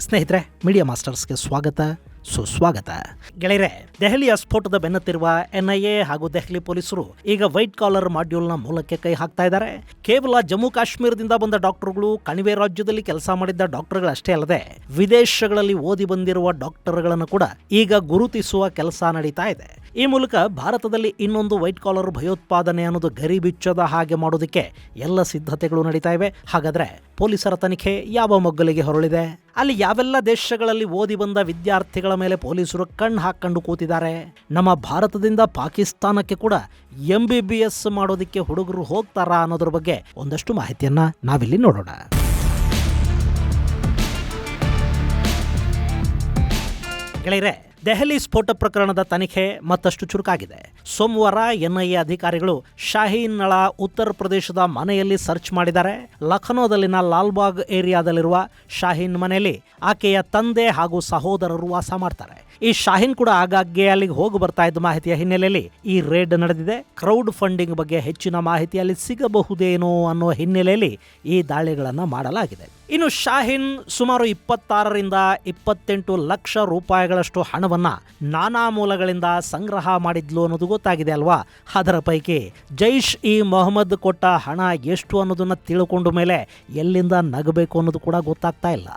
ಸ್ನೇಹಿತರೆ, ಮೀಡಿಯಾ ಮಾಸ್ಟರ್ಸ್ಗೆ ಸ್ವಾಗತ, ಸುಸ್ವಾಗತ. ಗೆಳೆಯರೆ, ದೆಹಲಿಯ ಸ್ಫೋಟದ ಬೆನ್ನತ್ತಿರುವ NIA ಹಾಗೂ ದೆಹಲಿ ಪೊಲೀಸರು ಈಗ ವೈಟ್ ಕಾಲರ್ ಮಾಡ್ಯೂಲ್ನ ಮೂಲಕ್ಕೆ ಕೈ ಹಾಕ್ತಾ ಇದ್ದಾರೆ. ಕೇವಲ ಜಮ್ಮು ಕಾಶ್ಮೀರದಿಂದ ಬಂದ ಡಾಕ್ಟರ್ಗಳು, ಕಣಿವೆ ರಾಜ್ಯದಲ್ಲಿ ಕೆಲಸ ಮಾಡಿದ್ದ ಡಾಕ್ಟರ್ಗಳಷ್ಟೇ ಅಲ್ಲದೆ ವಿದೇಶಗಳಲ್ಲಿ ಓದಿ ಬಂದಿರುವ ಡಾಕ್ಟರ್ಗಳನ್ನು ಕೂಡ ಈಗ ಗುರುತಿಸುವ ಕೆಲಸ ನಡೀತಾ ಇದೆ. ಈ ಮೂಲಕ ಭಾರತದಲ್ಲಿ ಇನ್ನೊಂದು ವೈಟ್ ಕಾಲರ್ ಭಯೋತ್ಪಾದನೆ ಅನ್ನೋದು ಗರಿಬಿಚ್ಚದ ಹಾಗೆ ಮಾಡೋದಕ್ಕೆ ಎಲ್ಲ ಸಿದ್ಧತೆಗಳು ನಡೀತಾ ಇವೆ. ಹಾಗಾದ್ರೆ ಪೊಲೀಸರ ತನಿಖೆ ಯಾವ ಮೊಗ್ಗಲಿಗೆ ಹೊರಳಿದೆ? ಅಲ್ಲಿ ಯಾವೆಲ್ಲ ದೇಶಗಳಲ್ಲಿ ಓದಿ ಬಂದ ವಿದ್ಯಾರ್ಥಿಗಳ ಮೇಲೆ ಪೊಲೀಸರು ಕಣ್ಣು ಹಾಕೊಂಡು ಕೂತಿದ್ದಾರೆ? ನಮ್ಮ ಭಾರತದಿಂದ ಪಾಕಿಸ್ತಾನಕ್ಕೆ ಕೂಡ MBBS ಮಾಡೋದಕ್ಕೆ ಹುಡುಗರು ಹೋಗ್ತಾರಾ ಅನ್ನೋದ್ರ ಬಗ್ಗೆ ಒಂದಷ್ಟು ಮಾಹಿತಿಯನ್ನ ನಾವಿಲ್ಲಿ ನೋಡೋಣ. ಗೆಳೆಯರೆ, ದೆಹಲಿ ಸ್ಫೋಟ ಪ್ರಕರಣದ ತನಿಖೆ ಮತ್ತಷ್ಟು ಚುರುಕಾಗಿದೆ. ಸೋಮವಾರ NIA ಅಧಿಕಾರಿಗಳು ಶಾಹೀನ್ ನಳ ಉತ್ತರ ಪ್ರದೇಶದ ಮನೆಯಲ್ಲಿ ಸರ್ಚ್ ಮಾಡಿದ್ದಾರೆ. ಲಖನೌದಲ್ಲಿನ ಲಾಲ್ಬಾಗ್ ಏರಿಯಾದಲ್ಲಿರುವ ಶಾಹೀನ್ ಮನೆಯಲ್ಲಿ ಆಕೆಯ ತಂದೆ ಹಾಗೂ ಸಹೋದರರು ವಾಸ ಮಾಡ್ತಾರೆ. ಈ ಶಾಹೀನ್ ಕೂಡ ಆಗಾಗ್ಗೆ ಅಲ್ಲಿಗೆ ಹೋಗಿ ಬರ್ತಾ ಇದ್ದ ಮಾಹಿತಿಯ ಹಿನ್ನೆಲೆಯಲ್ಲಿ ಈ ರೇಡ್ ನಡೆದಿದೆ. ಕ್ರೌಡ್ ಫಂಡಿಂಗ್ ಬಗ್ಗೆ ಹೆಚ್ಚಿನ ಮಾಹಿತಿ ಅಲ್ಲಿ ಸಿಗಬಹುದೇನೋ ಅನ್ನೋ ಹಿನ್ನೆಲೆಯಲ್ಲಿ ಈ ದಾಳಿಗಳನ್ನು ಮಾಡಲಾಗಿದೆ. ಇನ್ನು ಶಾಹೀನ್ ಸುಮಾರು 26ರಿಂದ 28 ಲಕ್ಷ ರೂಪಾಯಿಗಳಷ್ಟು ಹಣವನ್ನ ನಾನಾ ಮೂಲಗಳಿಂದ ಸಂಗ್ರಹ ಮಾಡಿದ್ಲು ಅನ್ನೋದು ಗೊತ್ತಾಗಿದೆ ಅಲ್ವಾ? ಅದರ ಪೈಕಿ ಜೈಷ್-ಇ-ಮೊಹಮ್ಮದ್ ಕೊಟ್ಟ ಹಣ ಎಷ್ಟು ಅನ್ನೋದನ್ನ ತಿಳ್ಕೊಂಡ ಮೇಲೆ ಎಲ್ಲಿಂದ ನಗಬೇಕು ಅನ್ನೋದು ಕೂಡ ಗೊತ್ತಾಗ್ತಾ ಇಲ್ಲ.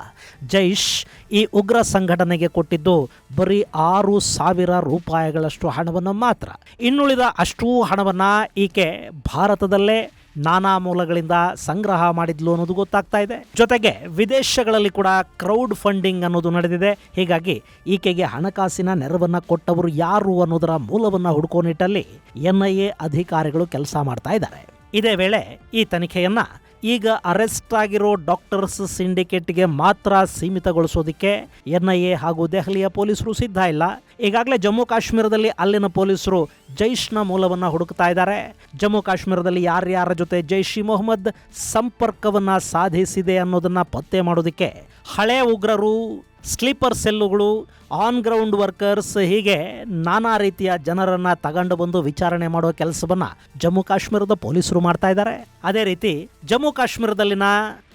ಜೈಷ್ ಈ ಉಗ್ರ ಸಂಘಟನೆಗೆ ಕೊಟ್ಟಿದ್ದು ಬರೀ 6,000 ರೂಪಾಯಿಗಳಷ್ಟು ಹಣವನ್ನು ಮಾತ್ರ. ಇನ್ನುಳಿದ ಅಷ್ಟೂ ಹಣವನ್ನ ಈಕೆ ಭಾರತದಲ್ಲೇ ನಾನಾ ಮೂಲಗಳಿಂದ ಸಂಗ್ರಹ ಮಾಡಿದ್ಲು ಅನ್ನೋದು ಗೊತ್ತಾಗ್ತಾ ಇದೆ. ಜೊತೆಗೆ ವಿದೇಶಗಳಲ್ಲಿ ಕೂಡ ಕ್ರೌಡ್ ಫಂಡಿಂಗ್ ಅನ್ನೋದು ನಡೆದಿದೆ. ಹೀಗಾಗಿ ಈಕೆಗೆ ಹಣಕಾಸಿನ ನೆರವನ್ನ ಕೊಟ್ಟವರು ಯಾರು ಅನ್ನೋದರ ಮೂಲವನ್ನ ಹುಡುಕೋ ನಿಟ್ಟಲ್ಲಿ NIA ಅಧಿಕಾರಿಗಳು ಕೆಲಸ ಮಾಡ್ತಾ ಇದ್ದಾರೆ. ಇದೇ ವೇಳೆ ಈ ತನಿಖೆಯನ್ನ ಈಗ ಅರೆಸ್ಟ್ ಆಗಿರೋ ಡಾಕ್ಟರ್ಸ್ ಸಿಂಡಿಕೇಟ್ಗೆ ಮಾತ್ರ ಸೀಮಿತಗೊಳಿಸೋದಕ್ಕೆ NIA ಹಾಗೂ ದೆಹಲಿಯ ಪೊಲೀಸರು ಸಿದ್ಧ ಇಲ್ಲ. ಈಗಾಗಲೇ ಜಮ್ಮು ಕಾಶ್ಮೀರದಲ್ಲಿ ಅಲ್ಲಿನ ಪೊಲೀಸರು ಜೈಷ್ನ ಮೂಲವನ್ನ ಹುಡುಕ್ತಾ ಇದ್ದಾರೆ. ಜಮ್ಮು ಕಾಶ್ಮೀರದಲ್ಲಿ ಯಾರ್ಯಾರ ಜೊತೆ ಜೈಷ್-ಇ-ಮೊಹಮ್ಮದ್ ಸಂಪರ್ಕವನ್ನ ಸಾಧಿಸಿದೆ ಅನ್ನೋದನ್ನ ಪತ್ತೆ ಮಾಡೋದಕ್ಕೆ ಹಳೆ ಉಗ್ರರು, ಸ್ಲೀಪರ್ ಸೆಲ್ಲುಗಳು, ಆನ್ ಗ್ರೌಂಡ್ ವರ್ಕರ್ಸ್, ಹೀಗೆ ನಾನಾ ರೀತಿಯ ಜನರನ್ನ ತಗೊಂಡು ಬಂದು ವಿಚಾರಣೆ ಮಾಡೋ ಕೆಲಸವನ್ನ ಜಮ್ಮು ಕಾಶ್ಮೀರದ ಪೊಲೀಸರು ಮಾಡ್ತಾ ಇದ್ದಾರೆ. ಅದೇ ರೀತಿ ಜಮ್ಮು ಕಾಶ್ಮೀರದಲ್ಲಿನ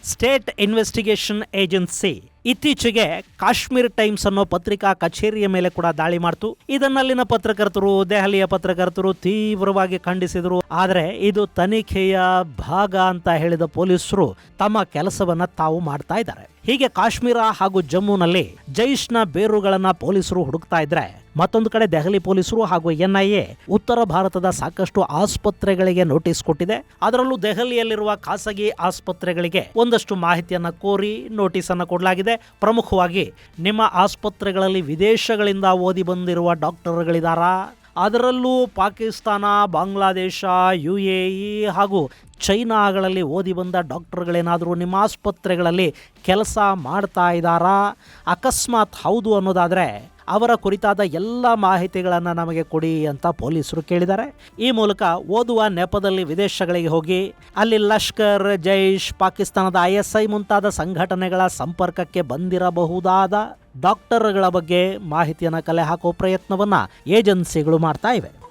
ಸ್ಟೇಟ್ ಇನ್ವೆಸ್ಟಿಗೇಷನ್ ಏಜೆನ್ಸಿ ಇತ್ತೀಚೆಗೆ ಕಾಶ್ಮೀರ್ ಟೈಮ್ಸ್ ಅನ್ನೋ ಪತ್ರಿಕಾ ಕಚೇರಿಯ ಮೇಲೆ ಕೂಡ ದಾಳಿ ಮಾಡ್ತು. ಇದನ್ನಲ್ಲಿನ ಪತ್ರಕರ್ತರು, ದೆಹಲಿಯ ಪತ್ರಕರ್ತರು ತೀವ್ರವಾಗಿ ಖಂಡಿಸಿದರು. ಆದರೆ ಇದು ತನಿಖೆಯ ಭಾಗ ಅಂತ ಹೇಳಿದ ಪೊಲೀಸರು ತಮ್ಮ ಕೆಲಸವನ್ನ ತಾವು ಮಾಡ್ತಾ ಇದ್ದಾರೆ. ಹೀಗೆ ಕಾಶ್ಮೀರ ಹಾಗೂ ಜಮ್ಮುನಲ್ಲಿ ಜೈಷ್ನ ಬೇರುಗಳನ್ನ ಪೊಲೀಸರು ಹುಡುಕ್ತಾ ಇದ್ರೆ, ಮತ್ತೊಂದು ಕಡೆ ದೆಹಲಿ ಪೊಲೀಸರು ಹಾಗೂ NIA ಉತ್ತರ ಭಾರತದ ಸಾಕಷ್ಟು ಆಸ್ಪತ್ರೆಗಳಿಗೆ ನೋಟಿಸ್ ಕೊಟ್ಟಿದೆ. ಅದರಲ್ಲೂ ದೆಹಲಿಯಲ್ಲಿರುವ ಖಾಸಗಿ ಆಸ್ಪತ್ರೆಗಳಿಗೆ ಒಂದಷ್ಟು ಮಾಹಿತಿಯನ್ನ ಕೋರಿ ನೋಟಿಸ್ ಅನ್ನು ಕೊಡಲಾಗಿದೆ. ಪ್ರಮುಖವಾಗಿ ನಿಮ್ಮ ಆಸ್ಪತ್ರೆಗಳಲ್ಲಿ ವಿದೇಶಗಳಿಂದ ಓದಿ ಬಂದಿರುವ ಡಾಕ್ಟರ್ಗಳಿದಾರಾ? ಅದರಲ್ಲೂ ಪಾಕಿಸ್ತಾನ, ಬಾಂಗ್ಲಾದೇಶ, UAE ಹಾಗೂ ಚೈನಾಗಳಲ್ಲಿ ಓದಿ ಬಂದ ಡಾಕ್ಟರ್ಗಳೇನಾದರೂ ನಿಮ್ಮ ಆಸ್ಪತ್ರೆಗಳಲ್ಲಿ ಕೆಲಸ ಮಾಡ್ತಾ ಇದ್ದಾರಾ? ಅಕಸ್ಮಾತ್ ಹೌದು ಅನ್ನೋದಾದರೆ ಅವರ ಕುರಿತಾದ ಎಲ್ಲ ಮಾಹಿತಿಗಳನ್ನು ನಮಗೆ ಕೊಡಿ ಅಂತ ಪೊಲೀಸರು ಕೇಳಿದ್ದಾರೆ. ಈ ಮೂಲಕ ಓದುವ ನೆಪದಲ್ಲಿ ವಿದೇಶಗಳಿಗೆ ಹೋಗಿ ಅಲ್ಲಿ ಲಷ್ಕರ್, ಜೈಷ್, ಪಾಕಿಸ್ತಾನದ ISI ಮುಂತಾದ ಸಂಘಟನೆಗಳ ಸಂಪರ್ಕಕ್ಕೆ ಬಂದಿರಬಹುದಾದ ಡಾಕ್ಟರ್ಗಳ ಬಗ್ಗೆ ಮಾಹಿತಿಯನ್ನು ಕಲೆ ಹಾಕೋ ಪ್ರಯತ್ನವನ್ನ ಏಜೆನ್ಸಿಗಳು ಮಾಡ್ತಾ ಇವೆ.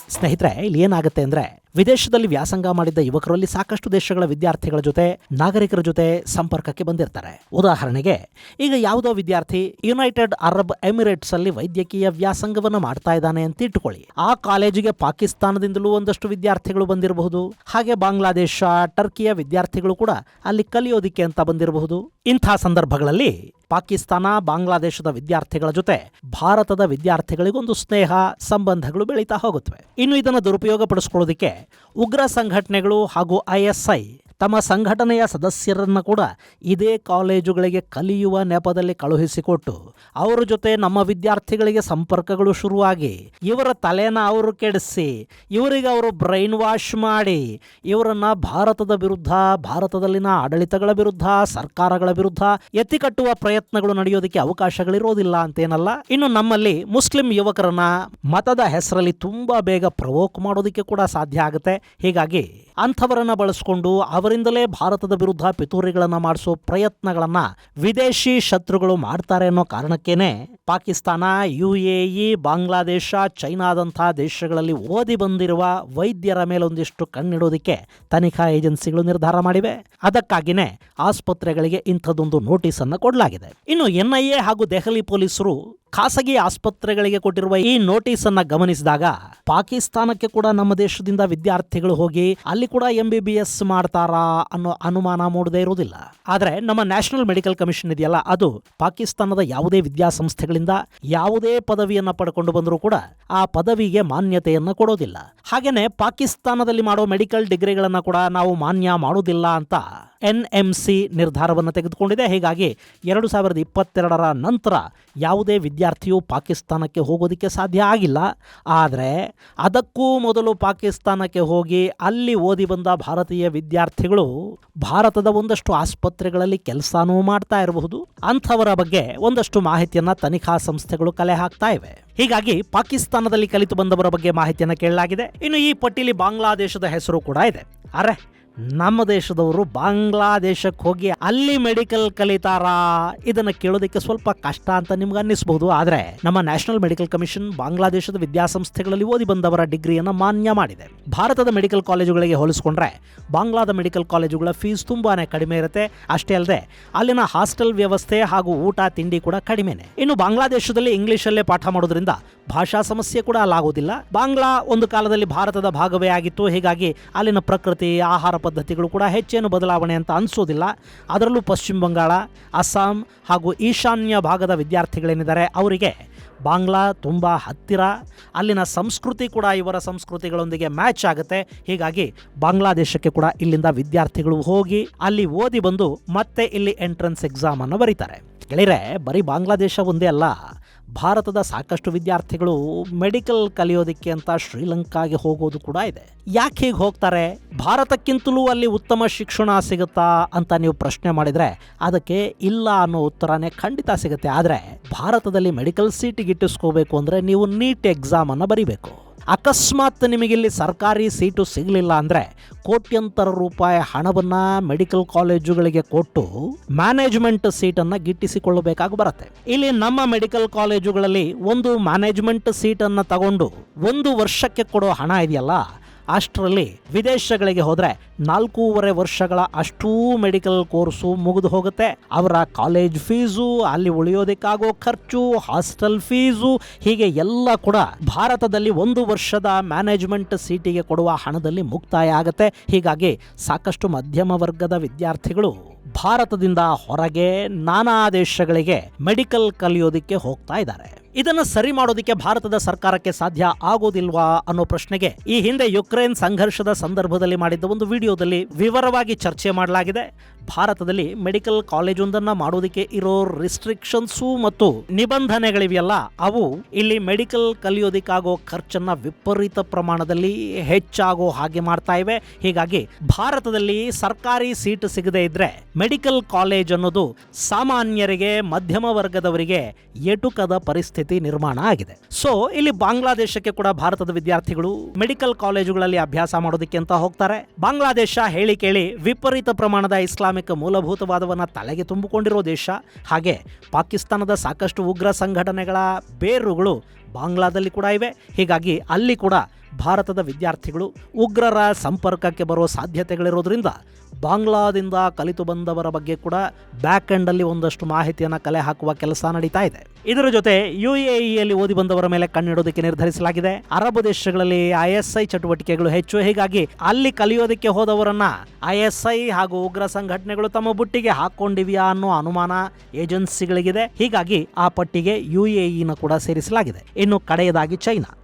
ಸ್ನೇಹಿತರೆ, ಇಲ್ಲಿ ಏನಾಗುತ್ತೆ ಅಂದ್ರೆ, ವಿದೇಶದಲ್ಲಿ ವ್ಯಾಸಂಗ ಮಾಡಿದ್ದ ಯುವಕರಲ್ಲಿ ಸಾಕಷ್ಟು ದೇಶಗಳ ವಿದ್ಯಾರ್ಥಿಗಳ ಜೊತೆ, ನಾಗರಿಕರ ಜೊತೆ ಸಂಪರ್ಕಕ್ಕೆ ಬಂದಿರ್ತಾರೆ. ಉದಾಹರಣೆಗೆ, ಈಗ ಯಾವುದೋ ವಿದ್ಯಾರ್ಥಿ ಯುನೈಟೆಡ್ ಅರಬ್ ಎಮಿರೇಟ್ಸ್ ಅಲ್ಲಿ ವೈದ್ಯಕೀಯ ವ್ಯಾಸಂಗವನ್ನು ಮಾಡ್ತಾ ಇದ್ದಾನೆ ಅಂತ ಇಟ್ಟುಕೊಳ್ಳಿ. ಆ ಕಾಲೇಜಿಗೆ ಪಾಕಿಸ್ತಾನದಿಂದಲೂ ಒಂದಷ್ಟು ವಿದ್ಯಾರ್ಥಿಗಳು ಬಂದಿರಬಹುದು. ಹಾಗೆ ಬಾಂಗ್ಲಾದೇಶ, ಟರ್ಕಿಯ ವಿದ್ಯಾರ್ಥಿಗಳು ಕೂಡ ಅಲ್ಲಿ ಕಲಿಯೋದಿಕ್ಕೆ ಅಂತ ಬಂದಿರಬಹುದು. ಇಂಥ ಸಂದರ್ಭಗಳಲ್ಲಿ ಪಾಕಿಸ್ತಾನ, ಬಾಂಗ್ಲಾದೇಶದ ವಿದ್ಯಾರ್ಥಿಗಳ ಜೊತೆ ಭಾರತದ ವಿದ್ಯಾರ್ಥಿಗಳಿಗೊಂದು ಸ್ನೇಹ, ಸಂಬಂಧಗಳು ಬೆಳೀತಾ ಹೋಗುತ್ತವೆ. ಇನ್ನು ಇದನ್ನು ದುರುಪಯೋಗ ಪಡಿಸ್ಕೊಳ್ಳೋದಿಕ್ಕೆ ಉಗ್ರ ಸಂಘಟನೆಗಳು ಹಾಗೂ ISI ತಮ್ಮ ಸಂಘಟನೆಯ ಸದಸ್ಯರನ್ನ ಕೂಡ ಇದೇ ಕಾಲೇಜುಗಳಿಗೆ ಕಲಿಯುವ ನೆಪದಲ್ಲಿ ಕಳುಹಿಸಿಕೊಟ್ಟು ಅವರ ಜೊತೆ ನಮ್ಮ ವಿದ್ಯಾರ್ಥಿಗಳಿಗೆ ಸಂಪರ್ಕಗಳು ಶುರುವಾಗಿ ಇವರ ತಲೆನ ಅವರು ಕೆಡಿಸಿ ಇವರಿಗೆ ಅವರು ಬ್ರೈನ್ ವಾಶ್ ಮಾಡಿ ಇವರನ್ನ ಭಾರತದ ವಿರುದ್ಧ, ಭಾರತದಲ್ಲಿನ ಆಡಳಿತಗಳ ವಿರುದ್ಧ, ಸರ್ಕಾರಗಳ ವಿರುದ್ಧ ಎತ್ತಿಕಟ್ಟುವ ಪ್ರಯತ್ನಗಳು ನಡೆಯೋದಕ್ಕೆ ಅವಕಾಶಗಳಿರೋದಿಲ್ಲ ಅಂತೇನಲ್ಲ. ಇನ್ನು ನಮ್ಮಲ್ಲಿ ಮುಸ್ಲಿಂ ಯುವಕರನ್ನ ಮತದ ಹೆಸರಲ್ಲಿ ತುಂಬಾ ಬೇಗ ಪ್ರವೋಕ್ ಮಾಡೋದಕ್ಕೆ ಕೂಡ ಸಾಧ್ಯ ಆಗುತ್ತೆ. ಹೀಗಾಗಿ ಅಂಥವರನ್ನ ಬಳಸಿಕೊಂಡು ಅವರಿಂದಲೇ ಭಾರತದ ವಿರುದ್ಧ ಪಿತೂರಿಗಳನ್ನ ಮಾಡಿಸೋ ಪ್ರಯತ್ನಗಳನ್ನ ವಿದೇಶಿ ಶತ್ರುಗಳು ಮಾಡ್ತಾರೆ ಅನ್ನೋ ಕಾರಣಕ್ಕೇನೆ ಪಾಕಿಸ್ತಾನ, UAE, ಬಾಂಗ್ಲಾದೇಶ, ಚೈನಾದಂತಹ ದೇಶಗಳಲ್ಲಿ ಓದಿ ಬಂದಿರುವ ವೈದ್ಯರ ಮೇಲೊಂದಿಷ್ಟು ಕಣ್ಣಿಡೋದಕ್ಕೆ ತನಿಖಾ ಏಜೆನ್ಸಿಗಳು ನಿರ್ಧಾರ ಮಾಡಿವೆ. ಅದಕ್ಕಾಗಿಯೇ ಆಸ್ಪತ್ರೆಗಳಿಗೆ ಇಂಥದ್ದೊಂದು ನೋಟಿಸ್ ಅನ್ನು ಕೊಡಲಾಗಿದೆ. ಇನ್ನು NIA ಹಾಗೂ ದೆಹಲಿ ಪೊಲೀಸರು ಖಾಸಗಿ ಆಸ್ಪತ್ರೆಗಳಿಗೆ ಕೊಟ್ಟಿರುವ ಈ ನೋಟಿಸ್ ಅನ್ನ ಗಮನಿಸಿದಾಗ ಪಾಕಿಸ್ತಾನಕ್ಕೆ ಕೂಡ ನಮ್ಮ ದೇಶದಿಂದ ವಿದ್ಯಾರ್ಥಿಗಳು ಹೋಗಿ ಅಲ್ಲಿ ಕೂಡ MBBS ಮಾಡ್ತಾರಾ ಅನ್ನೋ ಅನುಮಾನ ಮೂಡದೇ ಇರುವುದಿಲ್ಲ. ಆದ್ರೆ ನಮ್ಮ ನ್ಯಾಷನಲ್ ಮೆಡಿಕಲ್ ಕಮಿಷನ್ ಇದೆಯಲ್ಲ, ಅದು ಪಾಕಿಸ್ತಾನದ ಯಾವುದೇ ವಿದ್ಯಾಸಂಸ್ಥೆಗಳಿಂದ ಯಾವುದೇ ಪದವಿಯನ್ನ ಪಡ್ಕೊಂಡು ಬಂದರೂ ಕೂಡ ಆ ಪದವಿಗೆ ಮಾನ್ಯತೆಯನ್ನ ಕೊಡೋದಿಲ್ಲ. ಹಾಗೇನೆ ಪಾಕಿಸ್ತಾನದಲ್ಲಿ ಮಾಡೋ ಮೆಡಿಕಲ್ ಡಿಗ್ರಿಗಳನ್ನ ಕೂಡ ನಾವು ಮಾನ್ಯ ಮಾಡೋದಿಲ್ಲ ಅಂತ NMC ನಿರ್ಧಾರವನ್ನು ತೆಗೆದುಕೊಂಡಿದೆ. ಹೀಗಾಗಿ 2022 ನಂತರ ಯಾವುದೇ ವಿದ್ಯಾರ್ಥಿಯು ಪಾಕಿಸ್ತಾನಕ್ಕೆ ಹೋಗೋದಕ್ಕೆ ಸಾಧ್ಯ ಆಗಿಲ್ಲ. ಆದರೆ ಅದಕ್ಕೂ ಮೊದಲು ಪಾಕಿಸ್ತಾನಕ್ಕೆ ಹೋಗಿ ಅಲ್ಲಿ ಓದಿ ಬಂದ ಭಾರತೀಯ ವಿದ್ಯಾರ್ಥಿಗಳು ಭಾರತದ ಒಂದಷ್ಟು ಆಸ್ಪತ್ರೆಗಳಲ್ಲಿ ಕೆಲಸನೂ ಮಾಡ್ತಾ ಇರಬಹುದು. ಅಂಥವರ ಬಗ್ಗೆ ಒಂದಷ್ಟು ಮಾಹಿತಿಯನ್ನ ತನಿಖಾ ಸಂಸ್ಥೆಗಳು ಕಲೆ ಹಾಕ್ತಾ ಇವೆ. ಹೀಗಾಗಿ ಪಾಕಿಸ್ತಾನದಲ್ಲಿ ಕಲಿತು ಬಂದವರ ಬಗ್ಗೆ ಮಾಹಿತಿಯನ್ನು ಕೇಳಲಾಗಿದೆ. ಇನ್ನು ಈ ಪಟ್ಟಿಯಲ್ಲಿ ಬಾಂಗ್ಲಾದೇಶದ ಹೆಸರು ಕೂಡ ಇದೆ. ಅರೆ, ನಮ್ಮ ದೇಶದವರು ಬಾಂಗ್ಲಾದೇಶಕ್ಕೆ ಹೋಗಿ ಅಲ್ಲಿ ಮೆಡಿಕಲ್ ಕಲಿತಾರಾ? ಇದನ್ನು ಕೇಳೋದಕ್ಕೆ ಸ್ವಲ್ಪ ಕಷ್ಟ ಅಂತ ನಿಮ್ಗೆ ಅನ್ನಿಸಬಹುದು. ಆದರೆ ನಮ್ಮ ನ್ಯಾಷನಲ್ ಮೆಡಿಕಲ್ ಕಮಿಷನ್ ಬಾಂಗ್ಲಾದೇಶದ ವಿದ್ಯಾಸಂಸ್ಥೆಗಳಲ್ಲಿ ಓದಿ ಬಂದವರ ಡಿಗ್ರಿಯನ್ನು ಮಾನ್ಯ ಮಾಡಿದೆ. ಭಾರತದ ಮೆಡಿಕಲ್ ಕಾಲೇಜುಗಳಿಗೆ ಹೋಲಿಸಿಕೊಂಡ್ರೆ ಬಾಂಗ್ಲಾದ ಮೆಡಿಕಲ್ ಕಾಲೇಜುಗಳ ಫೀಸ್ ತುಂಬಾನೇ ಕಡಿಮೆ ಇರುತ್ತೆ. ಅಷ್ಟೇ ಅಲ್ಲದೆ ಅಲ್ಲಿನ ಹಾಸ್ಟೆಲ್ ವ್ಯವಸ್ಥೆ ಹಾಗೂ ಊಟ ತಿಂಡಿ ಕೂಡ ಕಡಿಮೆನೆ. ಇನ್ನು ಬಾಂಗ್ಲಾದೇಶದಲ್ಲಿ ಇಂಗ್ಲಿಷಲ್ಲೇ ಪಾಠ ಮಾಡೋದ್ರಿಂದ ಭಾಷಾ ಸಮಸ್ಯೆ ಕೂಡ ಅಲ್ಲಾಗೋದಿಲ್ಲ. ಬಾಂಗ್ಲಾ ಒಂದು ಕಾಲದಲ್ಲಿ ಭಾರತದ ಭಾಗವೇ ಆಗಿತ್ತು. ಹೀಗಾಗಿ ಅಲ್ಲಿನ ಪ್ರಕೃತಿ, ಆಹಾರ ಪದ್ಧತಿಗಳು ಕೂಡ ಹೆಚ್ಚೇನು ಬದಲಾವಣೆ ಅಂತ ಅನಿಸೋದಿಲ್ಲ. ಅದರಲ್ಲೂ ಪಶ್ಚಿಮ ಬಂಗಾಳ, ಅಸ್ಸಾಂ ಹಾಗೂ ಈಶಾನ್ಯ ಭಾಗದ ವಿದ್ಯಾರ್ಥಿಗಳೇನಿದ್ದಾರೆ ಅವರಿಗೆ ಬಾಂಗ್ಲಾ ತುಂಬ ಹತ್ತಿರ. ಅಲ್ಲಿನ ಸಂಸ್ಕೃತಿ ಕೂಡ ಇವರ ಸಂಸ್ಕೃತಿಗಳೊಂದಿಗೆ ಮ್ಯಾಚ್ ಆಗುತ್ತೆ. ಹೀಗಾಗಿ ಬಾಂಗ್ಲಾದೇಶಕ್ಕೆ ಕೂಡ ಇಲ್ಲಿಂದ ವಿದ್ಯಾರ್ಥಿಗಳು ಹೋಗಿ ಅಲ್ಲಿ ಓದಿ ಬಂದು ಮತ್ತೆ ಇಲ್ಲಿ ಎಂಟ್ರೆನ್ಸ್ ಎಕ್ಸಾಮ್ ಅನ್ನು ಬರೀತಾರೆ. ಗೆಳೆಯರೆ, ಬರೀ ಬಾಂಗ್ಲಾದೇಶ ಒಂದೇ ಅಲ್ಲ, ಭಾರತದ ಸಾಕಷ್ಟು ವಿದ್ಯಾರ್ಥಿಗಳು ಮೆಡಿಕಲ್ ಕಲಿಯೋದಕ್ಕೆ ಅಂತ ಶ್ರೀಲಂಕಾಗೆ ಹೋಗೋದು ಕೂಡ ಇದೆ. ಯಾಕೆ ಹೀಗೆ ಹೋಗ್ತಾರೆ? ಭಾರತಕ್ಕಿಂತಲೂ ಅಲ್ಲಿ ಉತ್ತಮ ಶಿಕ್ಷಣ ಸಿಗುತ್ತಾ ಅಂತ ನೀವು ಪ್ರಶ್ನೆ ಮಾಡಿದರೆ ಅದಕ್ಕೆ ಇಲ್ಲ ಅನ್ನೋ ಉತ್ತರನೇ ಖಂಡಿತ ಸಿಗುತ್ತೆ. ಆದರೆ ಭಾರತದಲ್ಲಿ ಮೆಡಿಕಲ್ ಸೀಟ್ ಗಿಟ್ಟಿಸ್ಕೋಬೇಕು ಅಂದರೆ ನೀವು ನೀಟ್ ಎಕ್ಸಾಮ್ ಅನ್ನು ಬರೀಬೇಕು. ಅಕಸ್ಮಾತ್ ನಿಮಗಿಲ್ಲಿ ಸರ್ಕಾರಿ ಸೀಟು ಸಿಗಲಿಲ್ಲ ಅಂದರೆ ಕೋಟ್ಯಂತರ ರೂಪಾಯಿ ಹಣವನ್ನು ಮೆಡಿಕಲ್ ಕಾಲೇಜುಗಳಿಗೆ ಕೊಟ್ಟು ಮ್ಯಾನೇಜ್ಮೆಂಟ್ ಸೀಟನ್ನು ಗಿಟ್ಟಿಸಿಕೊಳ್ಳಬೇಕಾಗಿ ಬರುತ್ತೆ. ಇಲ್ಲಿ ನಮ್ಮ ಮೆಡಿಕಲ್ ಕಾಲೇಜುಗಳಲ್ಲಿ ಒಂದು ಮ್ಯಾನೇಜ್ಮೆಂಟ್ ಸೀಟನ್ನು ತಗೊಂಡು 1 ವರ್ಷಕ್ಕೆ ಕೊಡೋ ಹಣ ಇದೆಯಲ್ಲ, ಅಷ್ಟರಲ್ಲಿ ವಿದೇಶಗಳಿಗೆ ಹೋದರೆ 4.5 ವರ್ಷಗಳ ಅಷ್ಟೂ ಮೆಡಿಕಲ್ ಕೋರ್ಸು ಮುಗಿದು ಹೋಗುತ್ತೆ. ಅವರ ಕಾಲೇಜ್ ಫೀಸು, ಅಲ್ಲಿ ಉಳಿಯೋದಕ್ಕಾಗೋ ಖರ್ಚು, ಹಾಸ್ಟೆಲ್ ಫೀಸು, ಹೀಗೆ ಎಲ್ಲ ಕೂಡ ಭಾರತದಲ್ಲಿ 1 ವರ್ಷದ ಮ್ಯಾನೇಜ್ಮೆಂಟ್ ಸೀಟಿಗೆ ಕೊಡುವ ಹಣದಲ್ಲಿ ಮುಕ್ತಾಯ ಆಗುತ್ತೆ. ಹೀಗಾಗಿ ಸಾಕಷ್ಟು ಮಧ್ಯಮ ವರ್ಗದ ವಿದ್ಯಾರ್ಥಿಗಳು ಭಾರತದಿಂದ ಹೊರಗೆ ನಾನಾ ದೇಶಗಳಿಗೆ ಮೆಡಿಕಲ್ ಕಲಿಯೋದಕ್ಕೆ ಹೋಗ್ತಾ ಇದ್ದಾರೆ. ಇದನ್ನು ಸರಿ ಮಾಡೋದಕ್ಕೆ ಭಾರತದ ಸರ್ಕಾರಕ್ಕೆ ಸಾಧ್ಯ ಆಗೋದಿಲ್ವಾ ಅನ್ನೋ ಪ್ರಶ್ನೆಗೆ ಈ ಹಿಂದೆ ಯುಕ್ರೇನ್ ಸಂಘರ್ಷದ ಸಂದರ್ಭದಲ್ಲಿ ಮಾಡಿದ್ದ ಒಂದು ವಿಡಿಯೋದಲ್ಲಿ ವಿವರವಾಗಿ ಚರ್ಚೆ ಮಾಡಲಾಗಿದೆ. ಭಾರತದಲ್ಲಿ ಮೆಡಿಕಲ್ ಕಾಲೇಜೊಂದನ್ನು ಮಾಡೋದಕ್ಕೆ ಇರೋ ರಿಸ್ಟ್ರಿಕ್ಷನ್ಸು ಮತ್ತು ನಿಬಂಧನೆಗಳಿವೆಯಲ್ಲ, ಅವು ಇಲ್ಲಿ ಮೆಡಿಕಲ್ ಕಲಿಯೋದಕ್ಕಾಗೋ ಖರ್ಚನ್ನ ವಿಪರೀತ ಪ್ರಮಾಣದಲ್ಲಿ ಹೆಚ್ಚಾಗೋ ಹಾಗೆ ಮಾಡ್ತಾ ಇವೆ. ಹೀಗಾಗಿ ಭಾರತದಲ್ಲಿ ಸರ್ಕಾರಿ ಸೀಟ್ ಸಿಗದೇ ಇದ್ರೆ ಮೆಡಿಕಲ್ ಕಾಲೇಜ್ ಅನ್ನೋದು ಸಾಮಾನ್ಯರಿಗೆ, ಮಧ್ಯಮ ವರ್ಗದವರಿಗೆ ಎಟುಕದ ಪರಿಸ್ಥಿತಿ ನಿರ್ಮಾಣ ಆಗಿದೆ. ಸೊ ಇಲ್ಲಿ ಬಾಂಗ್ಲಾದೇಶಕ್ಕೆ ಕೂಡ ಭಾರತದ ವಿದ್ಯಾರ್ಥಿಗಳು ಮೆಡಿಕಲ್ ಕಾಲೇಜುಗಳಲ್ಲಿ ಅಭ್ಯಾಸ ಮಾಡೋದಕ್ಕೆ ಅಂತ ಹೋಗ್ತಾರೆ. ಬಾಂಗ್ಲಾದೇಶ ಹೇಳಿ ಕೇಳಿ ವಿಪರೀತ ಪ್ರಮಾಣದ ಇಸ್ಲಾಮಿಕ್ ಮೂಲಭೂತವಾದವನ್ನ ತಲೆಗೆ ತುಂಬಿಕೊಂಡಿರೋ ದೇಶ. ಹಾಗೆ ಪಾಕಿಸ್ತಾನದ ಸಾಕಷ್ಟು ಉಗ್ರ ಸಂಘಟನೆಗಳ ಬೇರುಗಳು ಬಾಂಗ್ಲಾದಲ್ಲಿ ಕೂಡ ಇವೆ. ಹೀಗಾಗಿ ಅಲ್ಲಿ ಕೂಡ ಭಾರತದ ವಿದ್ಯಾರ್ಥಿಗಳು ಉಗ್ರರ ಸಂಪರ್ಕಕ್ಕೆ ಬರೋ ಸಾಧ್ಯತೆಗಳಿರೋದ್ರಿಂದ ಬಾಂಗ್ಲಾದಿಂದ ಕಲಿತು ಬಂದವರ ಬಗ್ಗೆ ಕೂಡ ಬ್ಯಾಕ್ ಎಂಡಲ್ಲಿ ಒಂದಷ್ಟು ಮಾಹಿತಿಯನ್ನು ಕಲೆ ಹಾಕುವ ಕೆಲಸ ನಡೀತಾ ಇದೆ. ಇದರ ಜೊತೆ UAEಯಲ್ಲಿ ಓದಿ ಬಂದವರ ಮೇಲೆ ಕಣ್ಣಿಡೋದಕ್ಕೆ ನಿರ್ಧರಿಸಲಾಗಿದೆ. ಅರಬ್ ದೇಶಗಳಲ್ಲಿ ISI ಚಟುವಟಿಕೆಗಳು ಹೆಚ್ಚು. ಹೀಗಾಗಿ ಅಲ್ಲಿ ಕಲಿಯೋದಕ್ಕೆ ಹೋದವರನ್ನ ISI ಹಾಗೂ ಉಗ್ರ ಸಂಘಟನೆಗಳು ತಮ್ಮ ಬುಟ್ಟಿಗೆ ಹಾಕೊಂಡಿವ್ಯಾ ಅನ್ನೋ ಅನುಮಾನ ಏಜೆನ್ಸಿಗಳಿಗಿದೆ. ಹೀಗಾಗಿ ಆ ಪಟ್ಟಿಗೆ UAEನ ಕೂಡ ಸೇರಿಸಲಾಗಿದೆ. ಇನ್ನು ಕಡೆಯದಾಗಿ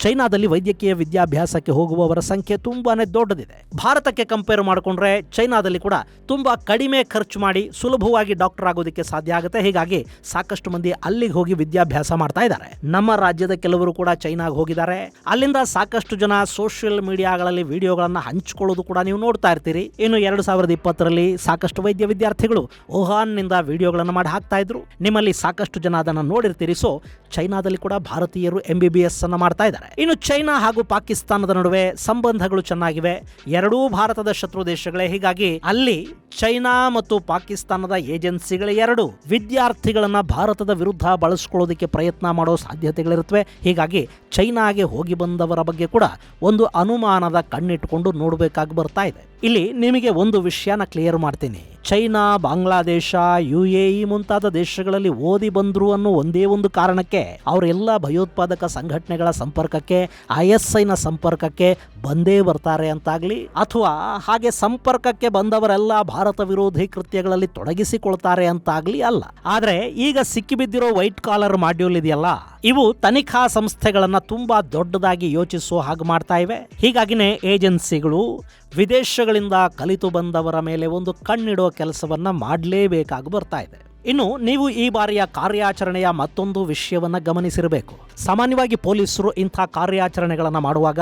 ಚೈನಾದಲ್ಲಿ ವೈದ್ಯಕೀಯ ವಿದ್ಯಾಭ್ಯಾಸಕ್ಕೆ ಹೋಗುವವರ ಸಂಖ್ಯೆ ತುಂಬಾನೇ ದೊಡ್ಡದಿದೆ. ಭಾರತಕ್ಕೆ ಕಂಪೇರ್ ಮಾಡಿಕೊಂಡ್ರೆ ಚೈನಾದಲ್ಲಿ ಕೂಡ ತುಂಬಾ ಕಡಿಮೆ ಖರ್ಚು ಮಾಡಿ ಸುಲಭವಾಗಿ ಡಾಕ್ಟರ್ ಆಗೋದಕ್ಕೆ ಸಾಧ್ಯ ಆಗುತ್ತೆ. ಹೀಗಾಗಿ ಸಾಕಷ್ಟು ಮಂದಿ ಅಲ್ಲಿಗೆ ಹೋಗಿ ವಿದ್ಯಾಭ್ಯಾಸ ಮಾಡ್ತಾ ಇದ್ದಾರೆ. ನಮ್ಮ ರಾಜ್ಯದ ಕೆಲವರು ಕೂಡ ಚೈನಾಗೆ ಹೋಗಿದ್ದಾರೆ. ಅಲ್ಲಿಂದ ಸಾಕಷ್ಟು ಜನ ಸೋಷಿಯಲ್ ಮೀಡಿಯಾಗಳಲ್ಲಿ ವಿಡಿಯೋಗಳನ್ನು ಹಂಚಿಕೊಳ್ಳೋದು ಕೂಡ ನೀವು ನೋಡ್ತಾ ಇರ್ತೀರಿ. ಇನ್ನು 2020ರಲ್ಲಿ ಸಾಕಷ್ಟು ವೈದ್ಯ ವಿದ್ಯಾರ್ಥಿಗಳು ವುಹಾನ್ನಿಂದ ವಿಡಿಯೋಗಳನ್ನು ಮಾಡಿ ಹಾಕ್ತಾ ಇದ್ರು. ನಿಮ್ಮಲ್ಲಿ ಸಾಕಷ್ಟು ಜನ ಅದನ್ನು ನೋಡಿರ್ತೀರಿ. ಸೊ ಚೈನಾದಲ್ಲಿ ಕೂಡ ಭಾರತೀಯರು MBBS ಅನ್ನ ಮಾಡ್ತಾ ಇದ್ದಾರೆ. ಇನ್ನು ಚೈನಾ ಹಾಗೂ ಪಾಕಿಸ್ತಾನ ಪಾಕಿಸ್ತಾನದ ನಡುವೆ ಸಂಬಂಧಗಳು ಚೆನ್ನಾಗಿವೆ. ಎರಡೂ ಭಾರತದ ಶತ್ರು ದೇಶಗಳೇ. ಹೀಗಾಗಿ ಅಲ್ಲಿ ಚೈನಾ ಮತ್ತು ಪಾಕಿಸ್ತಾನದ ಏಜೆನ್ಸಿಗಳ ಎರಡು ವಿದ್ಯಾರ್ಥಿಗಳನ್ನ ಭಾರತದ ವಿರುದ್ಧ ಬಳಸ್ಕೊಳ್ಳೋದಕ್ಕೆ ಪ್ರಯತ್ನ ಮಾಡೋ ಸಾಧ್ಯತೆಗಳಿರುತ್ತವೆ. ಹೀಗಾಗಿ ಚೈನಾಗೆ ಹೋಗಿ ಬಂದವರ ಬಗ್ಗೆ ಕೂಡ ಒಂದು ಅನುಮಾನದ ಕಣ್ಣಿಟ್ಟುಕೊಂಡು ನೋಡಬೇಕಾಗಿ ಬರ್ತಾ ಇದೆ. ಇಲ್ಲಿ ನಿಮಗೆ ಒಂದು ವಿಷಯನ ಕ್ಲಿಯರ್ ಮಾಡ್ತೀನಿ. ಚೈನಾ, ಬಾಂಗ್ಲಾದೇಶ, UAE ಮುಂತಾದ ದೇಶಗಳಲ್ಲಿ ಓದಿ ಬಂದ್ರು ಅನ್ನೋ ಒಂದೇ ಒಂದು ಕಾರಣಕ್ಕೆ ಅವರೆಲ್ಲ ಭಯೋತ್ಪಾದಕ ಸಂಘಟನೆಗಳ ಸಂಪರ್ಕಕ್ಕೆ, ISIನ ಸಂಪರ್ಕಕ್ಕೆ ಬಂದೇ ಬರ್ತಾರೆ ಅಂತಾಗ್ಲಿ, ಅಥವಾ ಹಾಗೆ ಸಂಪರ್ಕಕ್ಕೆ ಬಂದವರೆಲ್ಲ ಭಾರತ ವಿರೋಧಿ ಕೃತ್ಯಗಳಲ್ಲಿ ತೊಡಗಿಸಿಕೊಳ್ತಾರೆ ಅಂತಾಗ್ಲಿ ಅಲ್ಲ. ಆದ್ರೆ ಈಗ ಸಿಕ್ಕಿಬಿದ್ದಿರೋ ವೈಟ್ ಕಾಲರ್ ಮಾಡ್ಯೂಲ್ ಇದೆಯಲ್ಲ, ಇವು ತನಿಖಾ ಸಂಸ್ಥೆಗಳನ್ನ ತುಂಬಾ ದೊಡ್ಡದಾಗಿ ಯೋಚಿಸುವ ಹಾಗೆ ಮಾಡ್ತಾ ಇವೆ. ಹೀಗಾಗಿನೇ ಏಜೆನ್ಸಿಗಳು ವಿದೇಶಗಳಿಂದ ಕಲಿತು ಬಂದವರ ಮೇಲೆ ಒಂದು ಕಣ್ಣಿಡುವ ಕೆಲಸವನ್ನ ಮಾಡಲೇಬೇಕಾಗಿ ಬರ್ತಾ ಇದೆ. ಇನ್ನು ನೀವು ಈ ಬಾರಿಯ ಕಾರ್ಯಾಚರಣೆಯ ಮತ್ತೊಂದು ವಿಷಯವನ್ನ ಗಮನಿಸಿರಬೇಕು. ಸಾಮಾನ್ಯವಾಗಿ ಪೊಲೀಸರು ಇಂಥ ಕಾರ್ಯಾಚರಣೆಗಳನ್ನು ಮಾಡುವಾಗ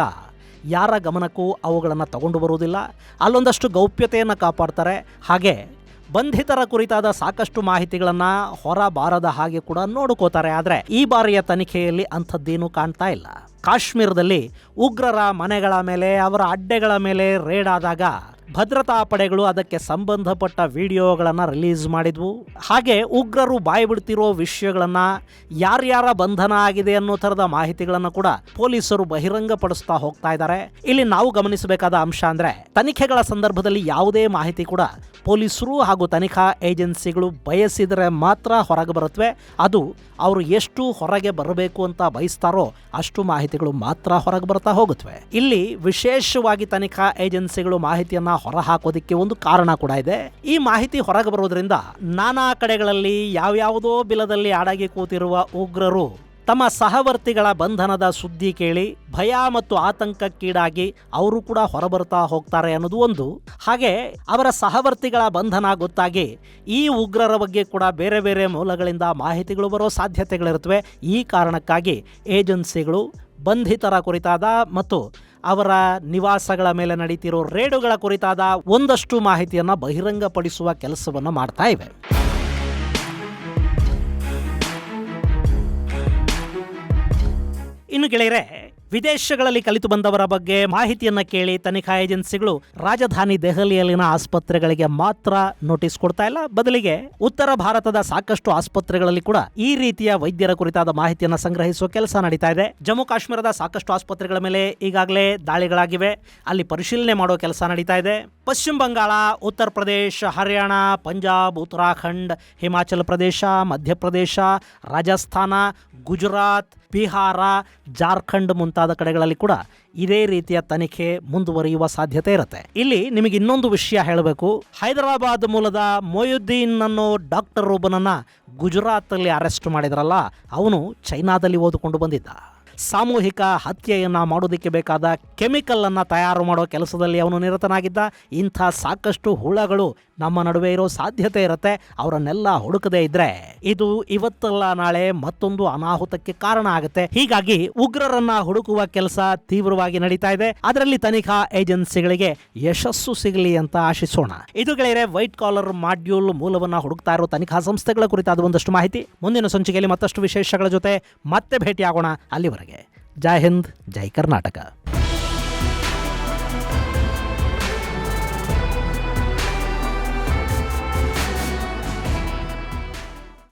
ಯಾರ ಗಮನಕ್ಕೂ ಅವುಗಳನ್ನು ತಗೊಂಡು ಬರುವುದಿಲ್ಲ. ಅಲ್ಲೊಂದಷ್ಟು ಗೌಪ್ಯತೆಯನ್ನು ಕಾಪಾಡ್ತಾರೆ. ಹಾಗೆ ಬಂಧಿತರ ಕುರಿತಾದ ಸಾಕಷ್ಟು ಮಾಹಿತಿಗಳನ್ನು ಹೊರಬಾರದ ಹಾಗೆ ಕೂಡ ನೋಡ್ಕೋತಾರೆ. ಆದರೆ ಈ ಬಾರಿಯ ತನಿಖೆಯಲ್ಲಿ ಅಂಥದ್ದೇನೂ ಕಾಣ್ತಾ ಇಲ್ಲ. ಕಾಶ್ಮೀರದಲ್ಲಿ ಉಗ್ರರ ಮನೆಗಳ ಮೇಲೆ, ಅವರ ಅಡ್ಡೆಗಳ ಮೇಲೆ ರೇಡ್ ಆದಾಗ ಭದ್ರತಾ ಪಡೆಗಳು ಅದಕ್ಕೆ ಸಂಬಂಧಪಟ್ಟ ವಿಡಿಯೋಗಳನ್ನು ರಿಲೀಸ್ ಮಾಡಿದ್ವು. ಹಾಗೆ ಉಗ್ರರು ಬಾಯ್ಬಿಡ್ತಿರೋ ವಿಷಯಗಳನ್ನ, ಯಾರ್ಯಾರ ಬಂಧನ ಆಗಿದೆ ಅನ್ನೋ ಥರದ ಮಾಹಿತಿಗಳನ್ನು ಕೂಡ ಪೊಲೀಸರು ಬಹಿರಂಗಪಡಿಸ್ತಾ ಹೋಗ್ತಾ ಇದ್ದಾರೆ. ಇಲ್ಲಿ ನಾವು ಗಮನಿಸಬೇಕಾದ ಅಂಶ ಅಂದ್ರೆ, ತನಿಖೆಗಳ ಸಂದರ್ಭದಲ್ಲಿ ಯಾವುದೇ ಮಾಹಿತಿ ಕೂಡ ಪೊಲೀಸರು ಹಾಗೂ ತನಿಖಾ ಏಜೆನ್ಸಿಗಳು ಬಯಸಿದರೆ ಮಾತ್ರ ಹೊರಗೆ ಬರುತ್ತವೆ. ಅದು ಅವರು ಎಷ್ಟು ಹೊರಗೆ ಬರಬೇಕು ಅಂತ ಬಯಸ್ತಾರೋ ಅಷ್ಟು ಮಾಹಿತಿಗಳು ಮಾತ್ರ ಹೊರಗೆ ಬರ್ತಾ ಹೋಗುತ್ತವೆ. ಇಲ್ಲಿ ವಿಶೇಷವಾಗಿ ತನಿಖಾ ಏಜೆನ್ಸಿಗಳು ಮಾಹಿತಿಯನ್ನ ಹೊರಹಾಕೋದಿಕ್ಕೆ ಒಂದು ಕಾರಣ ಕೂಡ ಇದೆ. ಈ ಮಾಹಿತಿ ಹೊರಗೆ ಬರೋದ್ರಿಂದ ನಾನಾ ಕಡೆಗಳಲ್ಲಿ ಯಾವ್ಯಾವುದೋ ಬಿಲದಲ್ಲಿ ಅಡಗಿ ಕೂತಿರುವ ಉಗ್ರರು ತಮ್ಮ ಸಹವರ್ತಿಗಳ ಬಂಧನದ ಸುದ್ದಿ ಕೇಳಿ ಭಯ ಮತ್ತು ಆತಂಕಕ್ಕೀಡಾಗಿ ಅವರು ಕೂಡ ಹೊರಬರ್ತಾ ಹೋಗ್ತಾರೆ ಅನ್ನೋದು ಒಂದು. ಹಾಗೆ ಅವರ ಸಹವರ್ತಿಗಳ ಬಂಧನ ಗೊತ್ತಾಗಿ ಈ ಉಗ್ರರ ಬಗ್ಗೆ ಕೂಡ ಬೇರೆ ಬೇರೆ ಮೂಲಗಳಿಂದ ಮಾಹಿತಿಗಳು ಬರೋ ಸಾಧ್ಯತೆಗಳಿರುತ್ತವೆ. ಈ ಕಾರಣಕ್ಕಾಗಿ ಏಜೆನ್ಸಿಗಳು ಬಂಧಿತರ ಕುರಿತಾದ ಮತ್ತು ಅವರ ನಿವಾಸಗಳ ಮೇಲೆ ನಡೀತಿರೋ ರೇಡುಗಳ ಕುರಿತಾದ ಒಂದಷ್ಟು ಮಾಹಿತಿಯನ್ನು ಬಹಿರಂಗಪಡಿಸುವ ಕೆಲಸವನ್ನು ಮಾಡ್ತಾ ಇವೆ. ಇನ್ನು ಗೆಳೆಯರೆ, ವಿದೇಶಗಳಲ್ಲಿ ಕಲಿತು ಬಂದವರ ಬಗ್ಗೆ ಮಾಹಿತಿಯನ್ನ ಕೇಳಿ ತನಿಖಾ ಏಜೆನ್ಸಿಗಳು ರಾಜಧಾನಿ ದೆಹಲಿಯಲ್ಲಿನ ಆಸ್ಪತ್ರೆಗಳಿಗೆ ಮಾತ್ರ ನೋಟಿಸ್ ಕೊಡ್ತಾ ಇಲ್ಲ. ಬದಲಿಗೆ ಉತ್ತರ ಭಾರತದ ಸಾಕಷ್ಟು ಆಸ್ಪತ್ರೆಗಳಲ್ಲಿ ಕೂಡ ಈ ರೀತಿಯ ವೈದ್ಯರ ಕುರಿತಾದ ಮಾಹಿತಿಯನ್ನ ಸಂಗ್ರಹಿಸುವ ಕೆಲಸ ನಡೀತಾ ಇದೆ. ಜಮ್ಮು ಕಾಶ್ಮೀರದ ಸಾಕಷ್ಟು ಆಸ್ಪತ್ರೆಗಳ ಮೇಲೆ ಈಗಾಗಲೇ ದಾಳಿಗಳಾಗಿವೆ. ಅಲ್ಲಿ ಪರಿಶೀಲನೆ ಮಾಡೋ ಕೆಲಸ ನಡೀತಾ ಇದೆ. ಪಶ್ಚಿಮ ಬಂಗಾಳ, ಉತ್ತರ ಪ್ರದೇಶ, ಹರಿಯಾಣ, ಪಂಜಾಬ್, ಉತ್ತರಾಖಂಡ್, ಹಿಮಾಚಲ ಪ್ರದೇಶ, ಮಧ್ಯಪ್ರದೇಶ, ರಾಜಸ್ಥಾನ, ಗುಜರಾತ್, ಬಿಹಾರ, ಜಾರ್ಖಂಡ್ ಮುಂತಾದ ಕಡೆಗಳಲ್ಲಿ ಕೂಡ ಇದೇ ರೀತಿಯ ತನಿಖೆ ಮುಂದುವರಿಯುವ ಸಾಧ್ಯತೆ ಇರುತ್ತೆ. ಇಲ್ಲಿ ನಿಮಗೆ ಇನ್ನೊಂದು ವಿಷಯ ಹೇಳಬೇಕು. ಹೈದರಾಬಾದ್ ಮೂಲದ ಮೊಯುದ್ದೀನ್ ಅನ್ನೋ ಡಾಕ್ಟರ್ ಒಬ್ಬನನ್ನ ಗುಜರಾತ್ ಅಲ್ಲಿ ಅರೆಸ್ಟ್ ಮಾಡಿದ್ರಲ್ಲ, ಅವನು ಚೈನಾದಲ್ಲಿ ಓದಿಕೊಂಡು ಬಂದಿದ್ದ. ಸಾಮೂಹಿಕ ಹತ್ಯೆಯನ್ನ ಮಾಡೋದಕ್ಕೆ ಬೇಕಾದ ಕೆಮಿಕಲ್ ಅನ್ನ ತಯಾರು ಮಾಡೋ ಕೆಲಸದಲ್ಲಿ ಅವನು ನಿರತನಾಗಿದ್ದ. ಇಂಥ ಸಾಕಷ್ಟು ಹುಳಗಳು ನಮ್ಮ ನಡುವೆ ಇರೋ ಸಾಧ್ಯತೆ ಇರುತ್ತೆ. ಅವರನ್ನೆಲ್ಲ ಹುಡುಕದೇ ಇದ್ರೆ ಇದು ಇವತ್ತಲ್ಲ ನಾಳೆ ಮತ್ತೊಂದು ಅನಾಹುತಕ್ಕೆ ಕಾರಣ ಆಗುತ್ತೆ. ಹೀಗಾಗಿ ಉಗ್ರರನ್ನ ಹುಡುಕುವ ಕೆಲಸ ತೀವ್ರವಾಗಿ ನಡೀತಾ ಇದೆ. ಅದರಲ್ಲಿ ತನಿಖಾ ಏಜೆನ್ಸಿಗಳಿಗೆ ಯಶಸ್ಸು ಸಿಗಲಿ ಅಂತ ಆಶಿಸೋಣ. ಇದು ಗೆಳೆಯರೆ, ವೈಟ್ ಕಾಲರ್ ಮಾಡ್ಯೂಲ್ ಮೂಲವನ್ನ ಹುಡುಕ್ತಾ ಇರೋ ತನಿಖಾ ಸಂಸ್ಥೆಗಳ ಕುರಿತಾದ ಒಂದಷ್ಟು ಮಾಹಿತಿ. ಮುಂದಿನ ಸಂಚಿಕೆಯಲ್ಲಿ ಮತ್ತಷ್ಟು ವಿಶೇಷಗಳ ಜೊತೆ ಮತ್ತೆ ಭೇಟಿಯಾಗೋಣ. ಅಲ್ಲಿವರೆಗೆ ಜೈ ಹಿಂದ್, ಜೈ ಕರ್ನಾಟಕ.